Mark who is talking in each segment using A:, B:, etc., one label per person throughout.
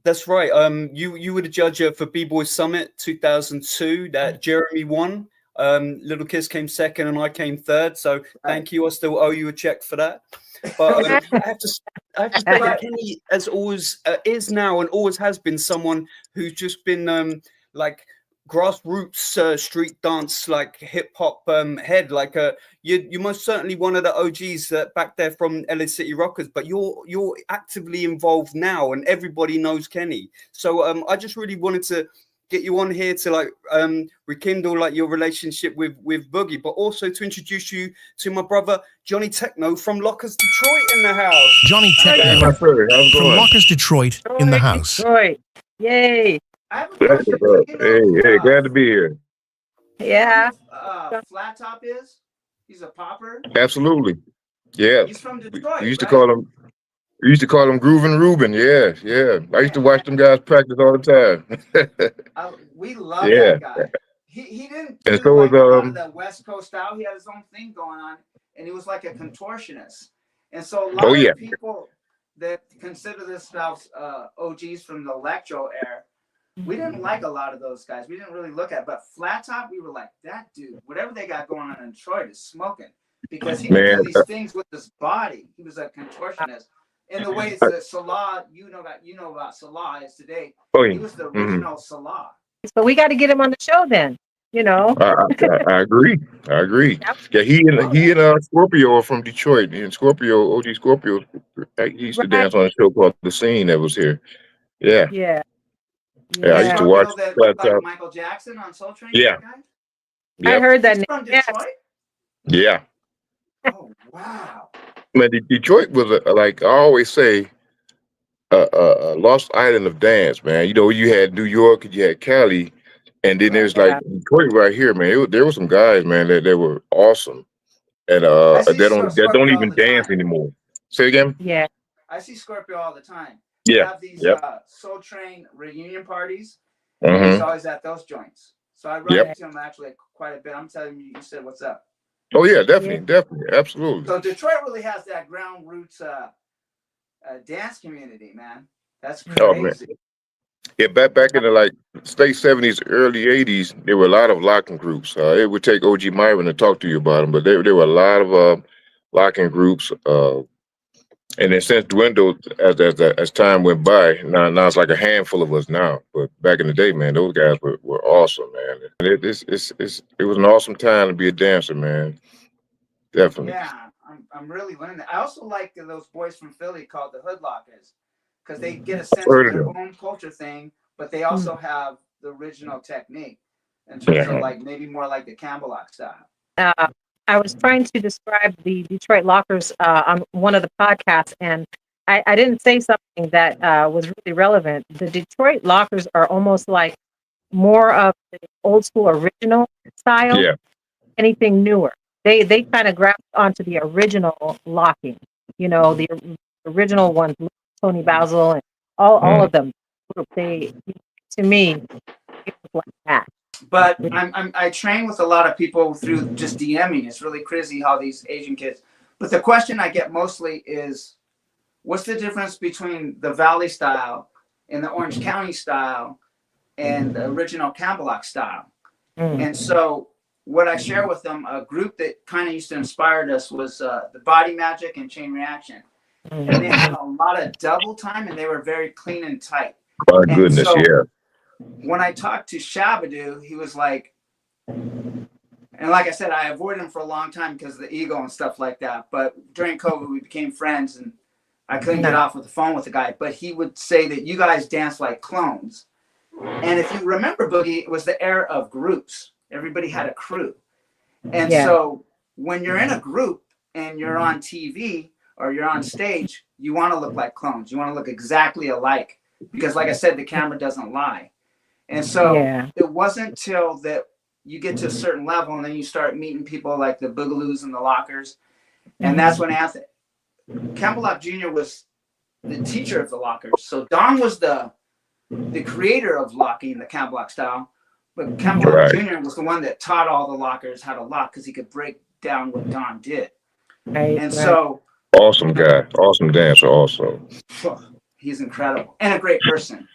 A: That's right. You were the judge for B-Boy Summit 2002 that Jeremy won. Little Kiss came second and I came third. So thank you. I still owe you a check for that. But I have to say that Kenny, as always, is now and always has been someone who's just been like grassroots street dance, like hip hop head. Like you're most certainly one of the OGs back there from LA City Rockers. But you're actively involved now, and everybody knows Kenny. So I just really wanted to get you on here to like rekindle like your relationship with Boogie, but also to introduce you to my brother Johnny Techno from Lockers Detroit in the house.
B: Johnny Techno from Lockers Detroit in the house.
C: Detroit. Yay.
D: Hey, glad to be here.
C: Yeah.
E: Flat Top is? He's a popper?
D: Absolutely. Yeah.
E: He's from Detroit.
D: We used to call him Groovin' Ruben. Yeah. I used to watch them guys practice all the
E: time. We love that guy. He didn't
D: and so was
E: the West Coast style. He had his own thing going on, and he was like a contortionist. And so a lot of people that consider themselves OGs from the electro era, we didn't like a lot of those guys. We didn't really look at, but Flat Top, we were like, that dude, whatever they got going on in Detroit is smoking, because he would do these things with his body. He was a contortionist. In the way that Salah, you know about Salah is today. He was the original Salah.
C: So we got to get him on the show then. You know.
D: I agree. Yep. Yeah, he and Scorpio are from Detroit, and Scorpio, OG Scorpio, he used to dance on a show called The Scene that was here. Yeah. I used to watch
E: like Michael Jackson on Soul Train.
D: Yeah.
C: I heard that.
E: He's from Detroit?
D: Yeah.
E: Oh wow.
D: Man, Detroit was like I always say, a lost island of dance, man. You know, you had New York and you had Cali, and then there's like Detroit right here, man. There were some guys, man, that were awesome, and that don't even dance anymore. Say again?
C: Yeah.
E: I see Scorpio all the time.
D: Yeah.
E: They have these Soul Train reunion parties. He's always at those joints. So I run into him actually quite a bit. I'm telling you, you said what's up.
D: Oh yeah, definitely, absolutely.
E: So Detroit really has that ground roots dance community, man. That's crazy.
D: Oh, man. Yeah, back in the like late 70s, early 80s, there were a lot of locking groups. It would take OG Myron to talk to you about them, but there were a lot of locking groups. And then since dwindled as time went by, now it's like a handful of us now. But back in the day, man, those guys were awesome, man. And it was an awesome time to be a dancer, man. Definitely.
E: Yeah, I'm really learning that. I also like those boys from Philly called the Hoodlockers, because they get a sense of their own culture thing, but they also have the original technique in terms of like maybe more like the Campbellock style.
C: I was trying to describe the Detroit Lockers on one of the podcasts, and I didn't say something that was really relevant. The Detroit Lockers are almost like more of the old school original style.
D: Yeah.
C: Anything newer. They kind of grabbed onto the original locking, you know, the original ones, Tony Basil and all of them. They, to me, it was like that.
E: But I train with a lot of people through just DMing. It's really crazy how these Asian kids. But the question I get mostly is, what's the difference between the Valley style and the Orange County style and the original Campbellock style? And so what I share with them, a group that kind of used to inspire us was the Body Magic and Chain Reaction. And they had a lot of double time, and they were very clean and tight.
D: My goodness, yeah.
E: When I talked to Shabadoo, he was like, and like I said, I avoided him for a long time because of the ego and stuff like that. But during COVID, we became friends, and I couldn't get off with the phone with the guy. But he would say that you guys dance like clones. And if you remember, Boogie, it was the era of groups. Everybody had a crew. And so when you're in a group and you're on TV or you're on stage, you want to look like clones. You want to look exactly alike because, like I said, the camera doesn't lie. And so it wasn't till that you get to a certain level and then you start meeting people like the Boogaloos and the Lockers. And that's when Anthony Campbellock Jr. was the teacher of the Lockers. So Don was the creator of locking the Campbellock style. But Campbellock Jr. was the one that taught all the Lockers how to lock because he could break down what Don did. So
D: awesome guy, awesome dancer also.
E: he's incredible and a great person.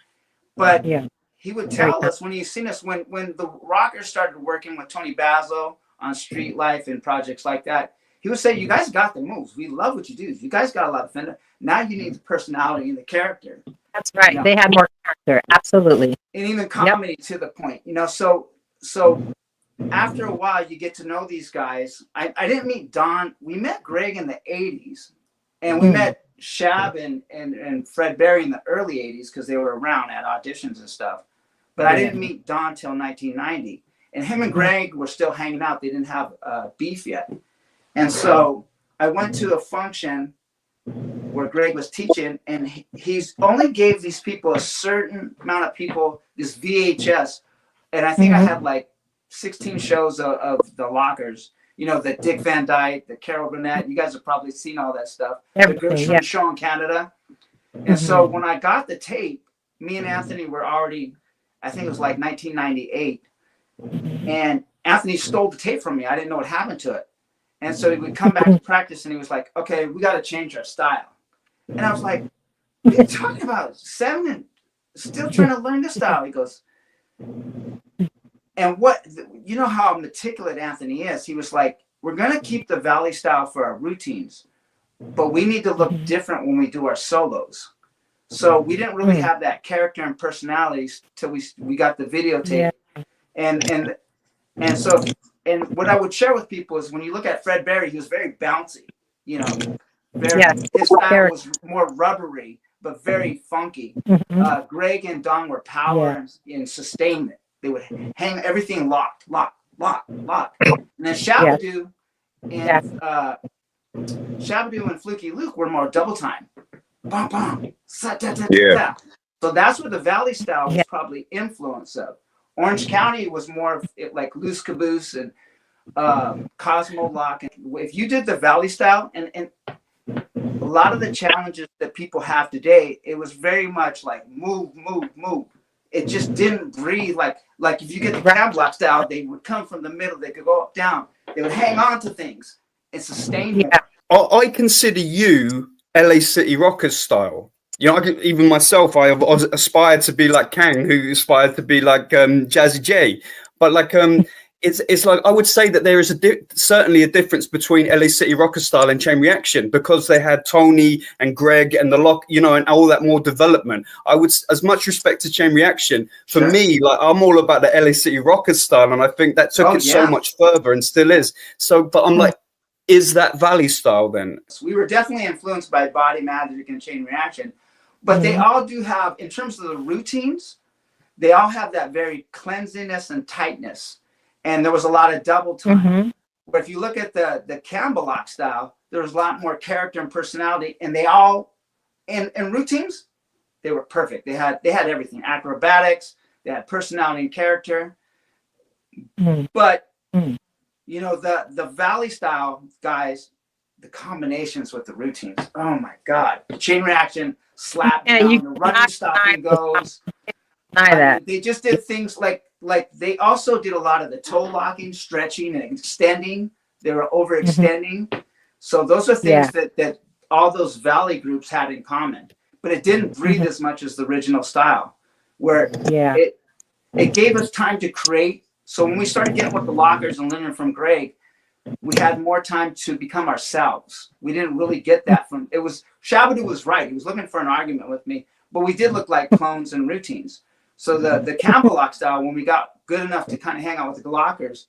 E: But
C: Yeah.
E: he would tell us when he's seen us, when the Rockers started working with Tony Basil on Street Life and projects like that, he would say, "You guys got the moves. We love what you do. You guys got a lot of fender. Now you need the personality and the character."
C: That's right.
E: You know?
C: They had more character. Absolutely.
E: And even comedy to the point, you know. So after a while, you get to know these guys. I didn't meet Don. We met Greg in the 80s, and we met Shab and Fred Berry in the early 80s because they were around at auditions and stuff. But I didn't meet Don till 1990. And him and Greg were still hanging out. They didn't have beef yet. And so I went to a function where Greg was teaching, and he's only gave these people a certain amount of people this VHS. And I think I had like 16 shows of the Lockers. You know, the Dick Van Dyke, the Carol Burnett. You guys have probably seen all that stuff. The Gershwin show in Canada. And so when I got the tape, me and Anthony were already, I think it was like 1998. And Anthony stole the tape from me. I didn't know what happened to it. And so he would come back to practice and he was like, "Okay, we got to change our style." And I was like, "What are you talking about? 7 and still trying to learn this style?" He goes, and what, you know how meticulous Anthony is. He was like, "We're going to keep the Valley style for our routines, but we need to look different when we do our solos." So we didn't really have that character and personalities till we got the videotape. And so what I would share with people is when you look at Fred Berry, he was very bouncy, you know, his style was more rubbery, but very funky. Greg and Don were power and sustainment. They would hang everything locked. And then Shabadoo and Fluky Luke were more double time. Bum, bum, sa, da, da, da, da. So that's where the Valley style was probably influence of. Orange County was more of it, like Loose Caboose and Cosmo Lock. And if you did the Valley style, and a lot of the challenges that people have today, it was very much like move. It just didn't breathe like if you get the cab block style, they would come from the middle, they could go up, down, they would hang on to things and sustain more.
A: I consider you LA City Rockers style. You know, even myself, I have aspired to be like Kang, who aspired to be like Jazzy J. But like, it's like I would say that there is certainly a difference between LA City Rockers style and Chain Reaction because they had Tony and Greg and the Lock, you know, and all that more development. I would, as much respect to Chain Reaction. For me, like I'm all about the LA City Rockers style, and I think that took it so much further and still is. So, but I'm like, is that Valley style then?
E: We were definitely influenced by Body Magic and Chain Reaction. But they all do have, in terms of the routines, they all have that very cleanliness and tightness. And there was a lot of double time. But if you look at the Campbell Lock style, there was a lot more character and personality. And they all, in routines, they were perfect. They had everything. Acrobatics, they had personality and character. But, you know, the Valley style guys, the combinations with the routines, oh my God. Chain Reaction, slap down, the running, stopping goes. They just did things like they also did a lot of the toe locking, stretching, and extending. They were overextending. So those are things that all those Valley groups had in common. But it didn't breathe as much as the original style, where it gave us time to create. So when we started getting with the Lockers and learning from Greg, we had more time to become ourselves. We didn't really get that from, it was, Shabadoo was right. He was looking for an argument with me, but we did look like clones and routines. So the Campbell Lock style, when we got good enough to kind of hang out with the Lockers,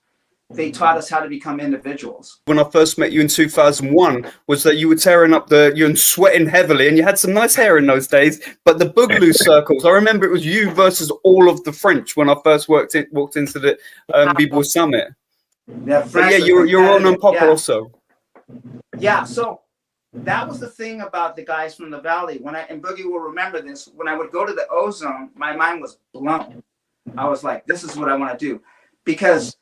E: they taught us how to become individuals.
A: When I first met you in 2001, was that you were tearing up you were sweating heavily, and you had some nice hair in those days. But the Boogaloo circles, I remember it was you versus all of the French when I first walked into the B-Boy Summit. You're on Pop also.
E: Yeah, so that was the thing about the guys from the Valley. And Boogie will remember this, when I would go to the Ozone, my mind was blown. I was like, this is what I want to do. Because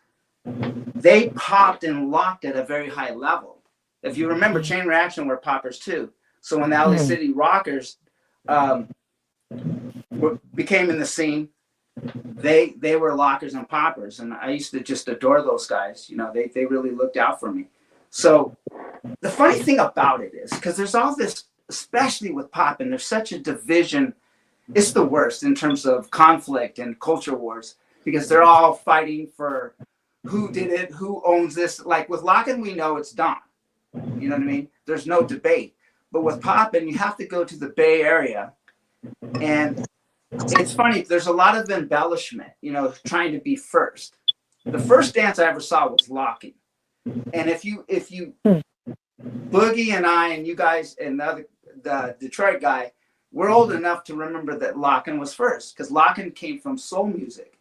E: they popped and locked at a very high level. If you remember, Chain Reaction were poppers too. So when the LA City Rockers became in the scene, they were lockers and poppers, and I used to just adore those guys. You know, they really looked out for me. So the funny thing about it is, because there's all this especially with poppin', there's such a division. It's the worst in terms of conflict and culture wars because they're all fighting for who did it, who owns this. Like with lockin', we know it's Don. You know what I mean? There's no debate. But with poppin', you have to go to the Bay Area. And it's funny, there's a lot of embellishment, you know, trying to be first. The first dance I ever saw was locking. And if you Boogie and I and you guys and the Detroit guy, we're old enough to remember that lockin' was first because lockin' came from soul music.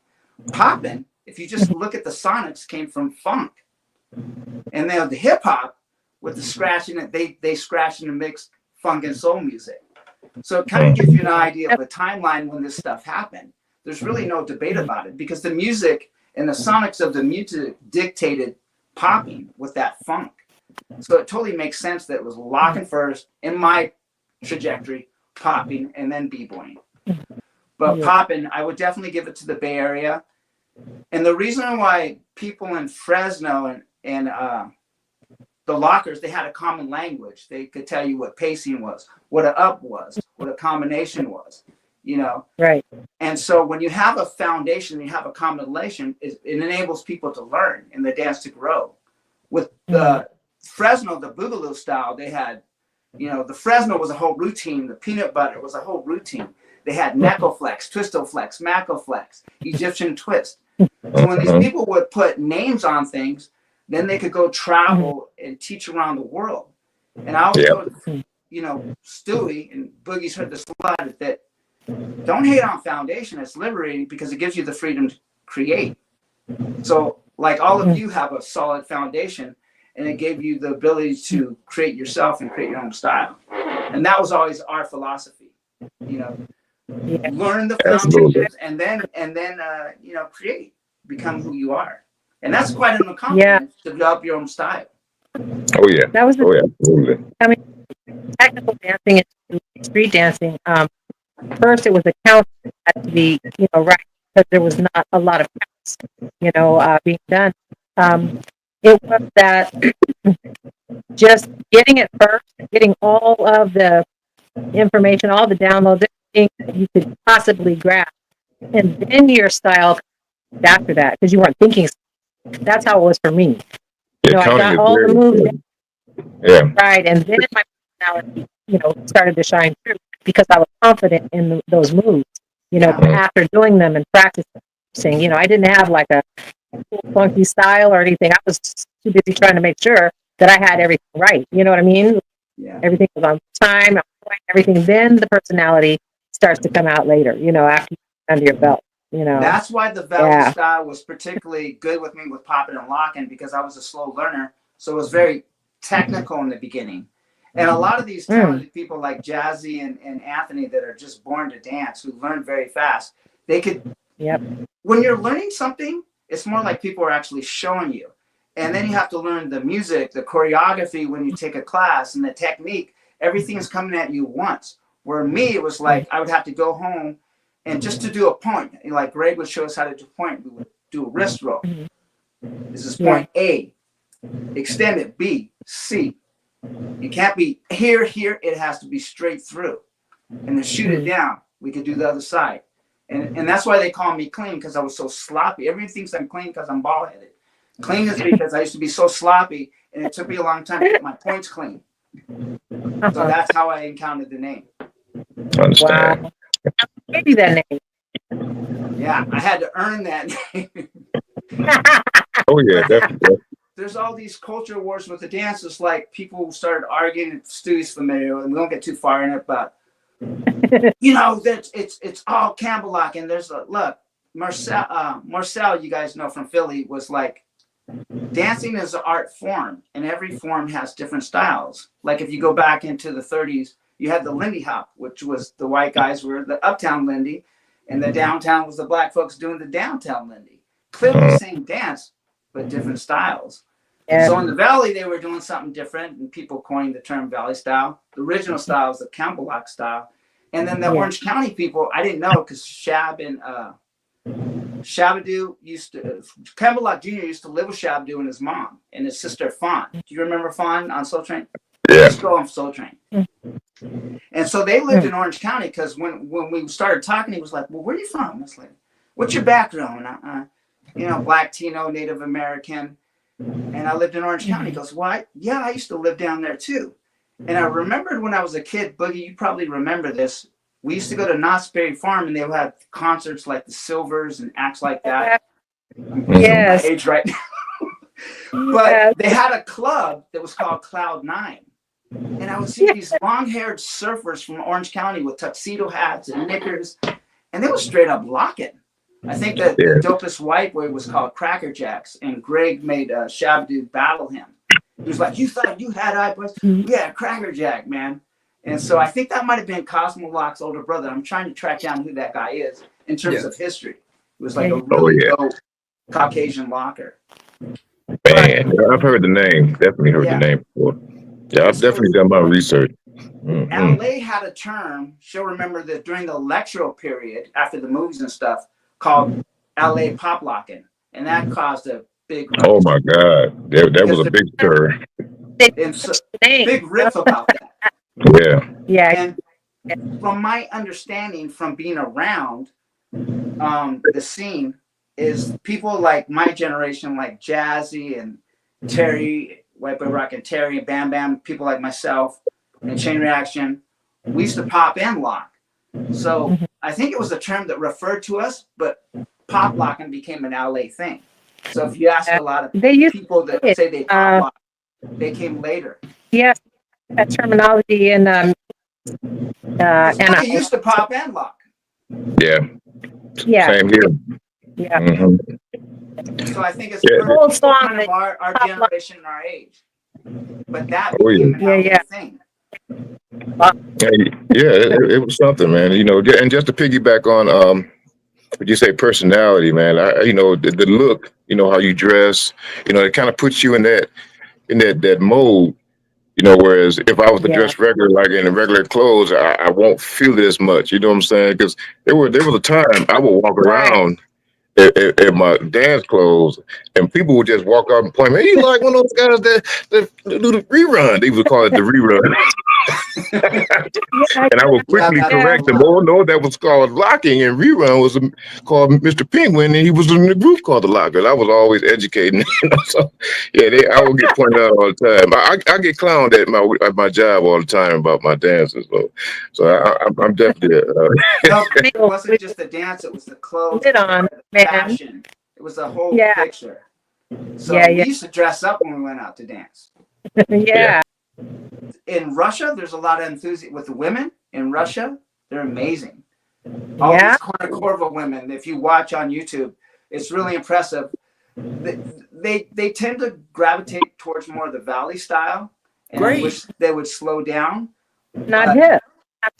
E: Poppin', if you just look at the sonics, came from funk. And then the hip hop with the scratching, they scratched and mixed funk and soul music. So it kind of gives you an idea of a timeline when this stuff happened. There's really no debate about it because the music and the sonics of the music dictated popping with that funk. So it totally makes sense that it was locking first in my trajectory, popping, and then b-boying. But popping, I would definitely give it to the Bay Area. And the reason why people in Fresno and the lockers, they had a common language. They could tell you what pacing was, what an up was, what a combination was, you know?
C: Right.
E: And so when you have a foundation, you have a combination, it enables people to learn and the dance to grow. With the Fresno, the Boogaloo style, they had, you know, the Fresno was a whole routine. The peanut butter was a whole routine. They had Necoflex, Twistoflex, Macoflex, Egyptian twist. So when these people would put names on things, then they could go travel and teach around the world. And I always told, you know, Stewie and Boogie's heard this a lot, that don't hate on foundation. It's liberating because it gives you the freedom to create. So like all of you have a solid foundation and it gave you the ability to create yourself and create your own style. And that was always our philosophy, you know, learn the foundations and then you know, create, become who you are. And that's quite an accomplishment to develop your own style.
D: Oh yeah.
C: That was
D: absolutely.
C: I mean, technical dancing and street dancing. First, it was a count that had to be, you know, right, because there was not a lot of counts, you know, being done. It was that just getting it first, getting all of the information, all the downloads, everything that you could possibly grasp, and then your style after that, because you weren't thinking. That's how it was for me. You know, I got all the moves, right, and then my personality, you know, started to shine through because I was confident in those moves. You know, after doing them and practicing, you know, I didn't have like a funky style or anything. I was too busy trying to make sure that I had everything right. You know what I mean?
E: Yeah.
C: Everything was on time, everything. Then the personality starts to come out later. You know, after you're under your belt. You know,
E: that's why the Valley style was particularly good with me with popping and locking because I was a slow learner. So it was very technical in the beginning. And a lot of these talented people like Jazzy and Anthony that are just born to dance, who learn very fast, they could, when you're learning something, it's more like people are actually showing you. And then you have to learn the music, the choreography when you take a class and the technique, everything's coming at you once. Where me, it was like, I would have to go home and just to do a point, like Greg would show us how to do a point, we would do a wrist roll. This is point A, extend it, B, C. It can't be here, it has to be straight through. And then shoot it down. We could do the other side. And that's why they call me clean, because I was so sloppy. Everyone thinks I'm clean because I'm bald-headed. Clean is because I used to be so sloppy, and it took me a long time to get my points clean. So that's how I encountered the name.
D: Understand.
C: Wow. Maybe that name.
E: Yeah, I had to earn that name.
D: Oh yeah, definitely.
E: There's all these culture wars with the dances. Like people started arguing, and Stewie's familiar, and we don't get too far in it, but you know that it's all Campbellock, and there's a look. Marcel, you guys know from Philly, was like, dancing is an art form, and every form has different styles. Like if you go back into the 30s. You had the Lindy Hop, which was the white guys were the uptown Lindy, and the downtown was the black folks doing the downtown Lindy. Clearly the same dance, but different styles. Yeah. So in the Valley, they were doing something different, and people coined the term Valley style. The original style is the Campbellock style. And then the Orange County people, I didn't know because Shab and Shabadoo Campbellock Jr. used to live with Shabadoo and his mom and his sister Fawn. Do you remember Fawn on Soul Train?
D: Yeah.
E: Let's go on Soul Train. And so they lived in Orange County because when we started talking, he was like, well, where are you from? I was like, what's your background? Black, Latino, Native American. And I lived in Orange County. He goes, well, I used to live down there too. And I remembered when I was a kid, Boogie, you probably remember this. We used to go to Knott's Berry Farm and they would have concerts like the Silvers and acts like that.
C: Yes.
E: My age right now. But they had a club that was called Cloud 9. And I would see these long-haired surfers from Orange County with tuxedo hats and knickers. And they were straight up locking. I think that the dopest white boy was called Cracker Jacks. And Greg made Shabadoo battle him. He was like, you thought you had eyeballs? Yeah, Cracker Jack, man. And so I think that might have been Cosmo Lock's older brother. I'm trying to track down who that guy is in terms of history. It was like a really dope Caucasian locker.
D: Man, I've heard the name. Definitely heard the name before. Yeah, I've definitely done my research.
E: LA had a term, she'll remember that during the electro period, after the movies and stuff, called LA pop locking. And that caused a big ruckus.
D: Oh my God. That was a big term.
E: And so, big riff about that.
D: Yeah.
E: And from my understanding from being around the scene is people like my generation, like Jazzy and Terry, White Boy Rock and Terry and Bam Bam, people like myself and Chain Reaction, we used to pop and lock. So I think it was a term that referred to us, but pop locking became an LA thing. So if you ask a lot of people that say they pop lock, they came later.
C: Yes, that terminology and
E: I used to pop and lock.
D: Yeah. Same here.
C: Yeah.
E: So I think it's a whole song kind of our generation and our age. But that became an LA thing.
D: It was something, man. And just to piggyback on would you say personality, man? The look, how you dress, it kind of puts you in that mode. Whereas if I was to dress regular, like in regular clothes, I won't feel it as much. You know what I'm saying? Because there was a time I would walk around in my dance clothes, and people would just walk up and point, man, you like one of those guys that do the rerun. They would call it the rerun. And I would quickly correct them. Oh, no, that was called locking, and rerun was called Mr. Penguin, and he was in the group called the Lockers. I was always educating. So, I would get pointed out all the time. I get clowned at my job all the time about my dances. So I'm definitely.
E: It wasn't just the dance; it was the clothes, the fashion. It was the whole picture. So we used to dress up when we went out to dance. In Russia, there's a lot of enthusiasm with the women in Russia. They're amazing. All these Kornikova women, if you watch on YouTube, it's really impressive. They tend to gravitate towards more of the valley style, and I wish they would slow down.
C: Not hip.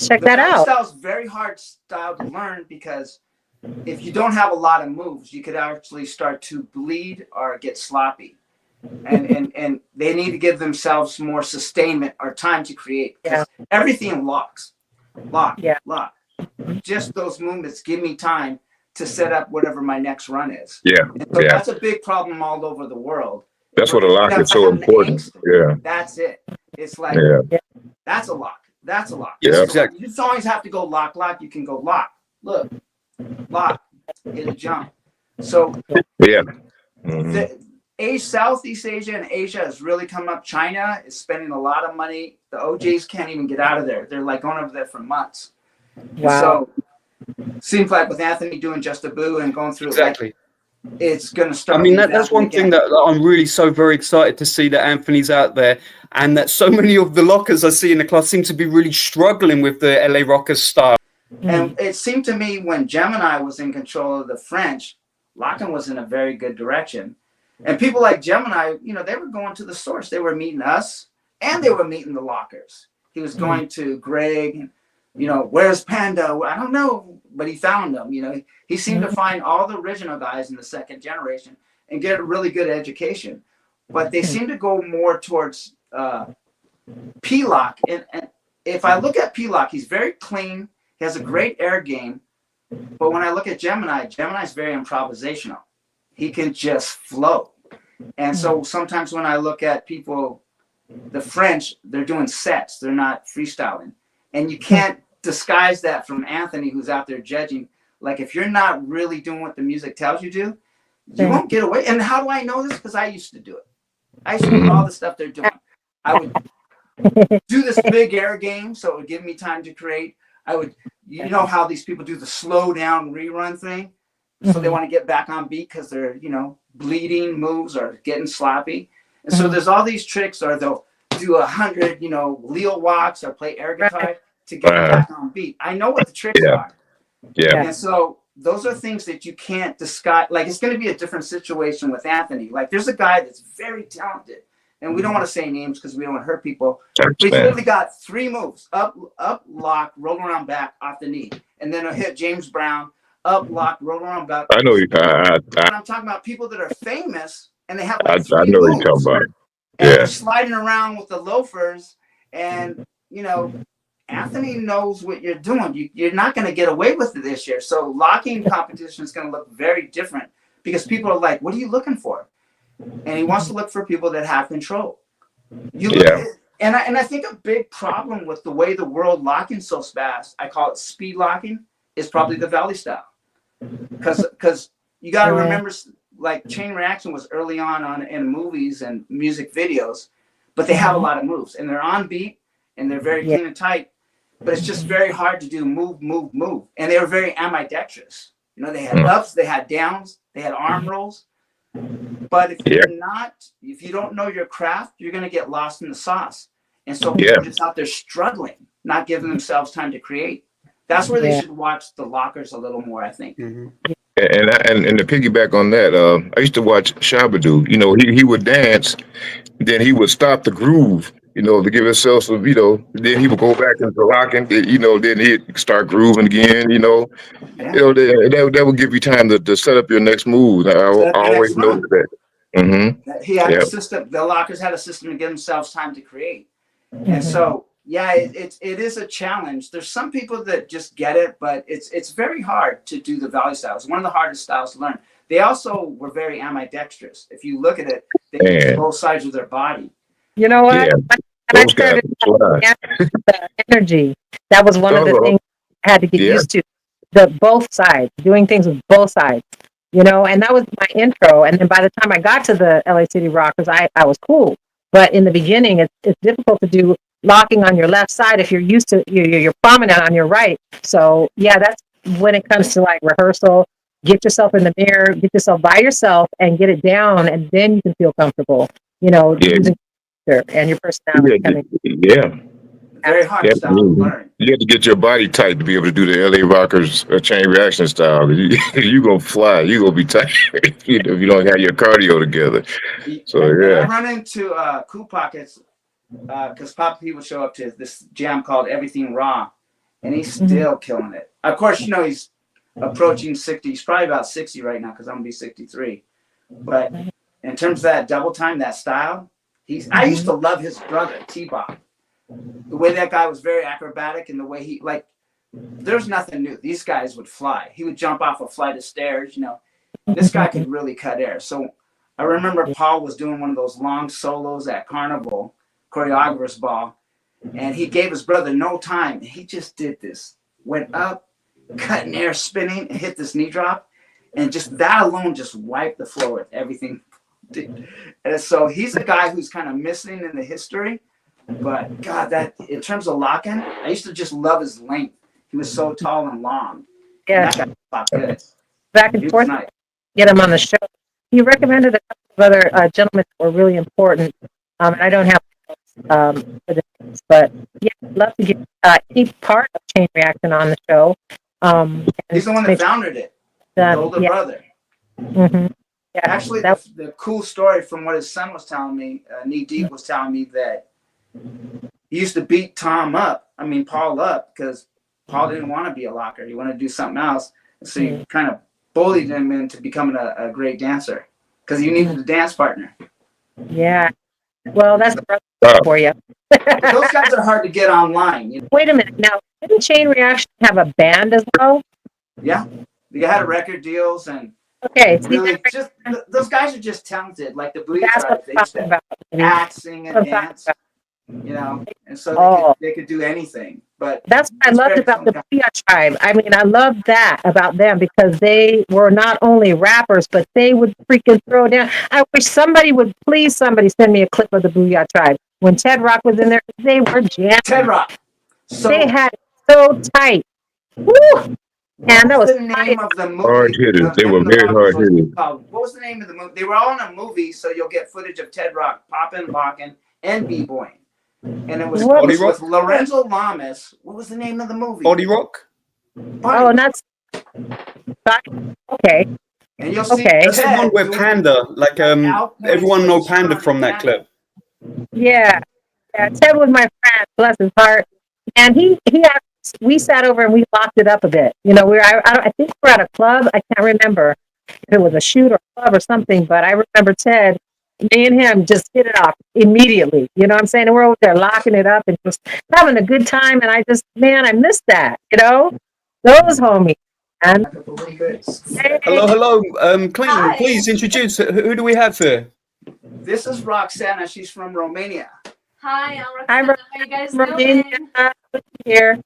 C: Check that out.
E: The style is very hard style to learn because if you don't have a lot of moves, you could actually start to bleed or get sloppy. And they need to give themselves more sustainment or time to create. Everything locks. Lock. Just those movements give me time to set up whatever my next run is. That's a big problem all over the world.
D: That's what a lock is so important.
E: That's it. It's like that's a lock. That's a lock.
D: Yeah,
E: exactly. You don't always have to go lock. You can go lock. Look, lock. Get a jump. So Southeast Asia and Asia has really come up. China is spending a lot of money. The OJs can't even get out of there. They're like going over there for months. Wow. So seems like with Anthony doing Just a Boo and going through it's going to start.
A: I mean, that's one thing that I'm really so very excited to see, that Anthony's out there, and that so many of the lockers I see in the class seem to be really struggling with the LA Rockers style.
E: And it seemed to me when Gemini was in control of the French, locking was in a very good direction. And people like Gemini, they were going to the source. They were meeting us, and they were meeting the lockers. He was going to Greg, where's Panda? I don't know, but he found them. He seemed to find all the original guys in the second generation and get a really good education. But they seem to go more towards P-Lock. And if I look at P-Lock, he's very clean. He has a great air game. But when I look at Gemini's very improvisational. He can just flow. And so sometimes when I look at people the French, they're doing sets. They're not freestyling. And you can't disguise that from Anthony, who's out there judging. Like, if you're not really doing what the music tells you to, you won't get away. And how do I know this? Because I used to do it. I used to do all the stuff they're doing. I would do this big air game, so it would give me time to create. I would, you know how these people do the slow down rerun thing? So they want to get back on beat because they're, you know, bleeding moves or getting sloppy. And so there's all these tricks, or they'll do 100, you know, Leo walks or play air guitar to get back on beat. I know what the tricks are.
D: Yeah.
E: And so those are things that you can't disguise. Like, it's going to be a different situation with Anthony. Like, there's a guy that's very talented, and we don't want to say names because we don't want to hurt people. But he's literally got 3 moves: up, lock, roll around back, off the knee, and then he'll hit James Brown, up, lock, roll around back.
D: I know you.
E: I'm talking about people that are famous, and they have like
D: I know what you're talking about.
E: And they're sliding around with the loafers, and you know, Anthony knows what you're doing. You're not going to get away with it this year. So locking competition is going to look very different because people are like, "What are you looking for?" And he wants to look for people that have control. You look at it, and I think a big problem with the way the world locking so fast, I call it speed locking, is probably the Valley style. Because you got to remember, like, Chain Reaction was early on in movies and music videos, but they have a lot of moves, and they're on beat, and they're very clean and tight, but it's just very hard to do move. And they were very ambidextrous. You know, they had ups, they had downs, they had arm rolls. But if if you don't know your craft, you're going to get lost in the sauce. And so people are just out there struggling, not giving themselves time to create. That's where they should watch the lockers a little more, I think.
D: And to piggyback on that, I used to watch Shabadoo. You know, he would dance, then he would stop the groove, you know, to give himself some, you know, then he would go back into locking, you know, then he'd start grooving again, you know. You know, that would give you time to set up your next move. I always noticed that.
E: He had a system, the lockers had a system to give themselves time to create. And so, it is a challenge. There's some people that just get it, but it's very hard to do the Valley style. It's one of the hardest styles to learn. They also were very ambidextrous. If you look at it, they use both sides of their body.
C: You know what? I started the energy. That was one of the things I had to get used to. The both sides, doing things with both sides. You know, and that was my intro. And then by the time I got to the LA City Rockers, I was cool. But in the beginning, it's difficult to do locking on your left side if you're used to you're prominent on your right. So that's when it comes to like rehearsal. Get yourself in the mirror, get yourself by yourself, and get it down, and then you can feel comfortable. You know, using and your personality.
E: Very hard style to learn.
D: You have to get your body tight to be able to do the LA Rockers Chain Reaction style. You gonna fly. You gonna be tight if you don't have your cardio together. So
E: I run into Cool Pockets because Papa P would show up to this jam called Everything Raw, and he's still killing it. Of course, you know, he's approaching 60. He's probably about 60 right now because I'm gonna be 63. But in terms of that double time, that style, I used to love his brother T-Bob. The way that guy was very acrobatic, and the way he, like, there's nothing new. These guys would fly. He would jump off a flight of stairs. You know, this guy could really cut air. So I remember Paul was doing one of those long solos at Carnival, choreographer's ball, and he gave his brother no time. And he just did this, went up, cutting air, spinning, and hit this knee drop. And just that alone just wiped the floor with everything. And so he's a guy who's kind of missing in the history. But God, that in terms of locking, I used to just love his length. He was so tall and long.
C: Yeah,
E: and that guy good.
C: Back and forth. Nice. Get him on the show. He recommended a couple of other gentlemen that were really important. And I don't have for this, but I'd love to get any part of Chain Reaction on the show.
E: He's the one that founded it. The older brother.
C: Mm-hmm. Yeah,
E: actually, the cool story from what his son was telling me, Knee Deep was telling me that he used to beat Paul up, because Paul didn't want to be a locker. He wanted to do something else. And so he kind of bullied him into becoming a great dancer because he needed a dance partner.
C: Yeah. Well, that's for you.
E: Those guys are hard to get online. You know?
C: Wait a minute. Now, didn't Chain Reaction have a band as well?
E: Yeah. They had record deals, and
C: Okay. See,
E: Really, just those guys are just talented. Like the Booyah
C: that's
E: Tribe,
C: what
E: they
C: I'm
E: used
C: talking
E: to
C: about.
E: act, sing, and
C: That's what I'm
E: dance.
C: talking
E: And so
C: Oh.
E: they could do anything. But
C: That's what I
E: it's
C: loved
E: very
C: about the
E: talented.
C: Booyah Tribe. I mean, I loved that about them because they were not only rappers, but they would freaking throw down. I wish somebody would please somebody send me a clip of the Booyah Tribe. When Ted Rock was in there, they were jamming.
E: Ted Rock. So
C: They had it so tight. Woo! And that
E: what was
C: was
E: the
C: tight.
E: name of the movie?
D: Hard hitters. They were very hard hitters.
E: What was the name of the movie? They were all in a movie, so you'll get footage of Ted Rock popping, locking, and b-boying. And it was
C: What?
E: with Lorenzo Lamas. What was the name of the movie?
A: Body Rock.
C: Oh, not okay.
E: And you'll see
C: Okay.
A: That's the one where Panda, like everyone know Panda from that clip.
C: Yeah. Ted was my friend, bless his heart. And we sat over and we locked it up a bit. You know, I think we're at a club. I can't remember if it was a shoot or a club or something, but I remember Ted, me and him just hit it off immediately. You know what I'm saying? And we're over there locking it up and just having a good time. And I miss that, you know? Those homies. And
A: Hello, Kleen,
F: Hi.
A: please introduce. Who do we have here?
E: This is Roxana. She's from Romania.
F: Hi,
C: I'm
F: I'm Roxana. How you guys doing?
C: here.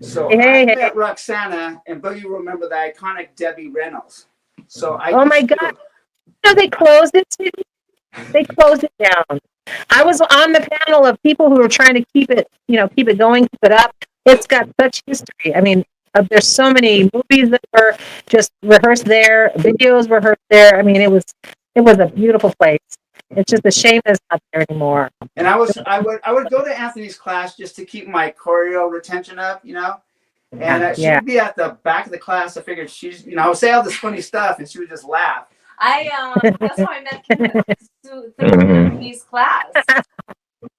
E: So
C: Hey,
E: I
C: hey.
E: met Roxana, and Boogie remember the iconic Debbie Reynolds. So I
C: Oh my
E: used to-
C: God. No, they closed it. Sweetie. They closed it down. I was on the panel of people who were trying to keep it going, keep it up. It's got such history. I mean, there's so many movies that were just rehearsed there, videos rehearsed there. I mean, it was a beautiful place. It's just a shame it's not there anymore.
E: And I would go to Anthony's class just to keep my choreo retention up, And she would be at the back of the class. I figured I would say all this funny stuff, and she would just laugh.
F: That's how I met Kenneth through his class.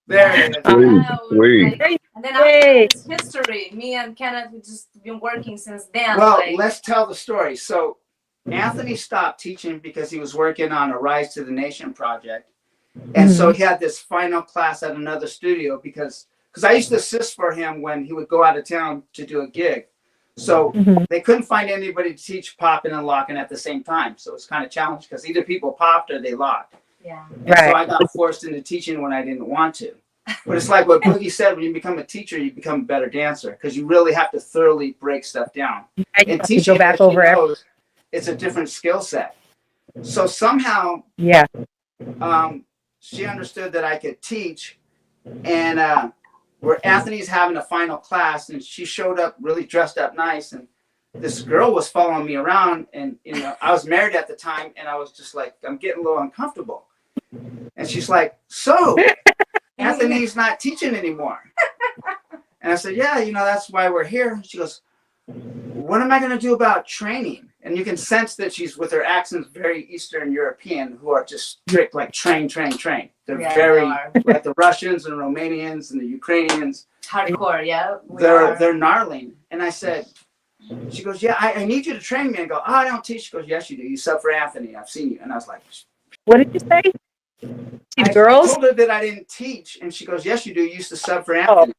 E: There it is.
D: Sweet.
F: And then after this history, me and Kenneth have just been working since then.
E: Well, let's tell the story. So Anthony stopped teaching because he was working on a Rise to the Nation project. And so he had this final class at another studio because I used to assist for him when he would go out of town to do a gig. So they couldn't find anybody to teach popping and locking at the same time. So it was kind of challenging because either people popped or they locked.
F: Yeah.
E: And so I got forced into teaching when I didn't want to. But it's like what Boogie said, when you become a teacher, you become a better dancer because you really have to thoroughly break stuff down. And teaching,
C: go back over it.
E: It's a different skill set. So somehow she understood that I could teach. And where Anthony's having a final class, and she showed up really dressed up nice, and this girl was following me around, and I was married at the time, and I was just like, I'm getting a little uncomfortable. And she's like, so Anthony's not teaching anymore. And I said, yeah, that's why we're here. She goes, what am I going to do about training? And you can sense that she's, with her accents, very Eastern European, who are just strict, like train. They're very like the Russians and Romanians and the Ukrainians.
F: Hardcore, yeah.
E: They're gnarly. And I said, she goes, yeah, I need you to train me. And I go, oh, I don't teach. She goes, yes, you do. You sub for Anthony. I've seen you. And I was like,
C: what did you say? Girls?
E: I told her that I didn't teach. And she goes, yes, you do. You used to sub for Anthony.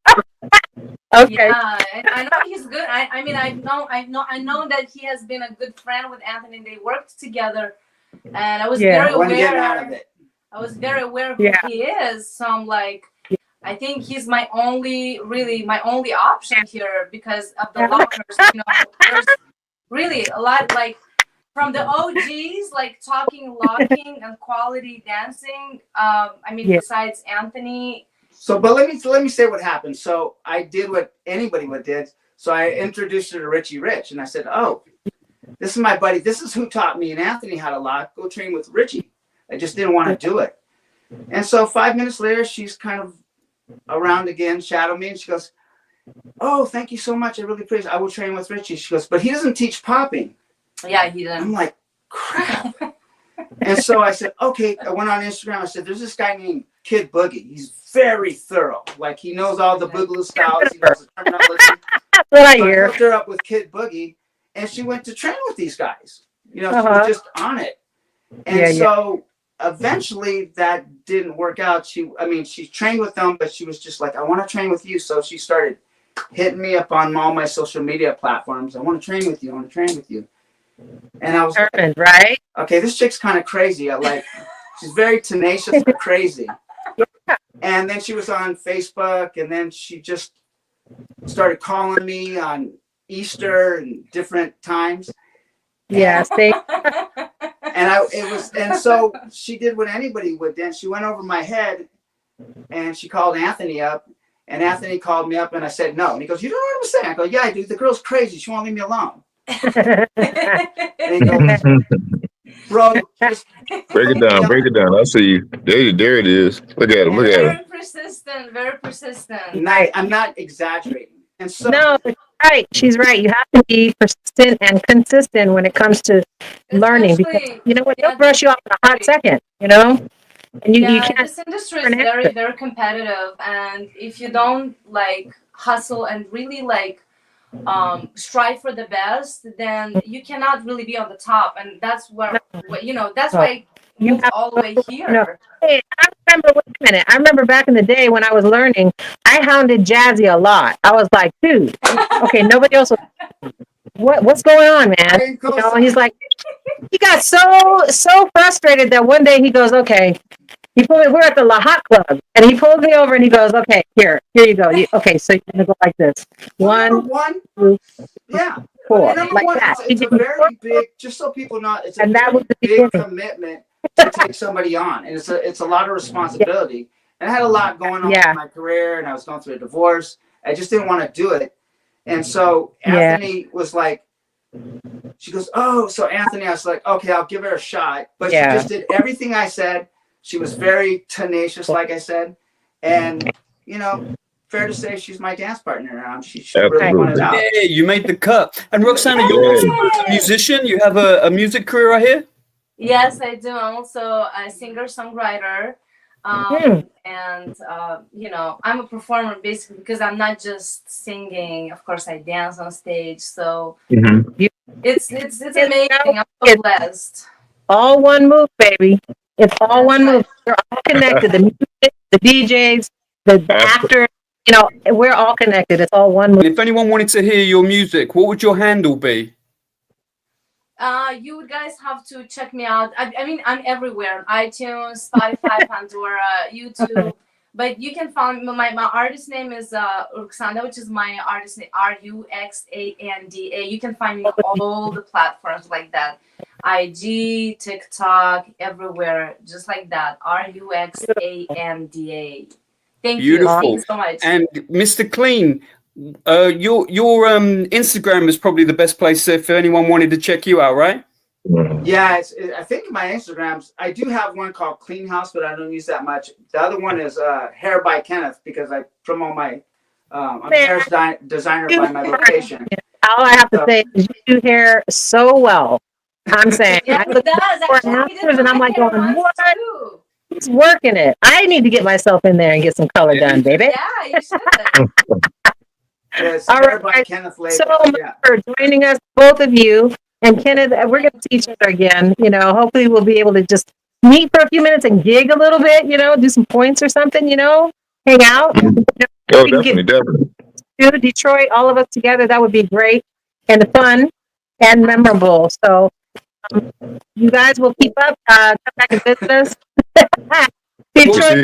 C: Okay.
F: Yeah, I know he's good. I mean, I know that he has been a good friend with Anthony. They worked together, and I was very aware.
E: Out of it.
F: I was very aware of who he is. So I'm like, I think he's my only option here because of the lockers. There's really a lot, like from the OGs, like talking, locking, and quality dancing. Besides Anthony.
E: So, but let me say what happened. So I did what anybody would did. So I introduced her to Richie Rich, and I said, "Oh, this is my buddy. This is who taught me and Anthony how to lock. Go train with Richie." I just didn't want to do it. And so 5 minutes later, she's kind of around again, shadow me, and she goes, "Oh, thank you so much. I really appreciate it. I will train with Richie." She goes, "But he doesn't teach popping."
F: Yeah, he doesn't.
E: I'm like, crap. And so I said, okay. I went on Instagram. I said, there's this guy named Kid Boogie. He's very thorough. Like, he knows all the boogaloo styles. He knows the terminology.
C: That's what I
E: So
C: hear.
E: I hooked her up with Kid Boogie, and she went to train with these guys. She was just on it. And so eventually that didn't work out. She trained with them, but she was just like, I want to train with you. So she started hitting me up on all my social media platforms. I want to train with you. I want to train with you. And I was
C: Determined, right?
E: okay, this chick's kind of crazy. She's very tenacious but crazy.
C: Yeah.
E: And then she was on Facebook, and then she just started calling me on Easter and different times.
C: Yeah,
E: And so she did what anybody would. Then she went over my head, and she called Anthony up, and Anthony called me up, and I said no. And he goes, "You don't know what I'm saying?" I go, "Yeah, I do. The girl's crazy. She won't leave me alone." And he goes, "Bro, just
D: Break it down. Break it down. I see you. There it is. Look at him. Look at him.
F: Very persistent. Very persistent.
E: I'm not exaggerating." And so
C: No, right. She's right. You have to be persistent and consistent when it comes to learning, because
F: Especially-
C: you know what,
F: yeah,
C: they'll brush you off in a hot second, you know? And you
F: yeah,
C: can't.
F: this industry is very, very competitive, and if you don't like hustle and really like strive for the best, then you cannot really be on the top, and that's where that's why I moved all the way here.
C: No. Hey, I remember, wait a minute. I remember back in the day when I was learning, I hounded Jazzy a lot. I was like, dude, okay, nobody else was, what's going on, man? You know, and he's like, he got so frustrated that one day he goes, okay, we're at the La Hot Club, and he pulls me over and he goes, okay, here you go. Okay, so you're gonna go like this. One, two,
E: yeah.
C: four,
E: Number
C: like
E: one,
C: that.
E: it's a very big, just so people know, it's a
C: And that
E: very
C: was the
E: big
C: beginning.
E: commitment to take somebody on, and it's a lot of responsibility. And I had a lot going on in my career, and I was going through a divorce. I just didn't want to do it, and so Anthony was like, she goes, "Oh," so Anthony, I was like, "Okay, I'll give her a shot," but she just did everything I said. She was very tenacious, like I said, and fair to say, she's my dance partner now. She really wanted out.
A: Yeah, you made the cut. And Roxana, you're also a musician. You have a music career, I hear.
F: Yes, I do. I'm also a singer-songwriter. And I'm a performer basically because I'm not just singing. Of course, I dance on stage. So it's amazing. I'm so blessed.
C: All one move, baby. It's all one move. We're all connected. The music, the DJs, the actors. We're all connected. It's all one move.
A: If anyone wanted to hear your music, what would your handle be?
F: You guys have to check me out. I mean, I'm everywhere: iTunes, Spotify, Pandora, YouTube. But you can find my artist name is Ruxanda, which is my artist name, Ruxanda. You can find me on all the platforms like that: IG, TikTok, everywhere, just like that. Ruxanda. Thank you. Thank you so much.
A: And Mr. Kleen, your Instagram is probably the best place if anyone wanted to check you out, right?
E: Yeah, I think my Instagrams, I do have one called Clean House, but I don't use that much. The other one is Hair by Kenneth, because I promote my I'm a hair designer by my vocation.
C: All I have to say is you do hair so well. I'm saying, I look for answers and I'm like going, what? He's working it. I need to get myself in there and get some color done, baby.
F: Yeah, you should.
C: All right. So much for joining us, both of you. And Kenneth, we're going to see each other again. Hopefully we'll be able to just meet for a few minutes and gig a little bit, do some points or something, hang out.
D: Oh, definitely.
C: To Detroit, all of us together, that would be great and fun and memorable. So you guys will keep up, come back and visit us. Detroit,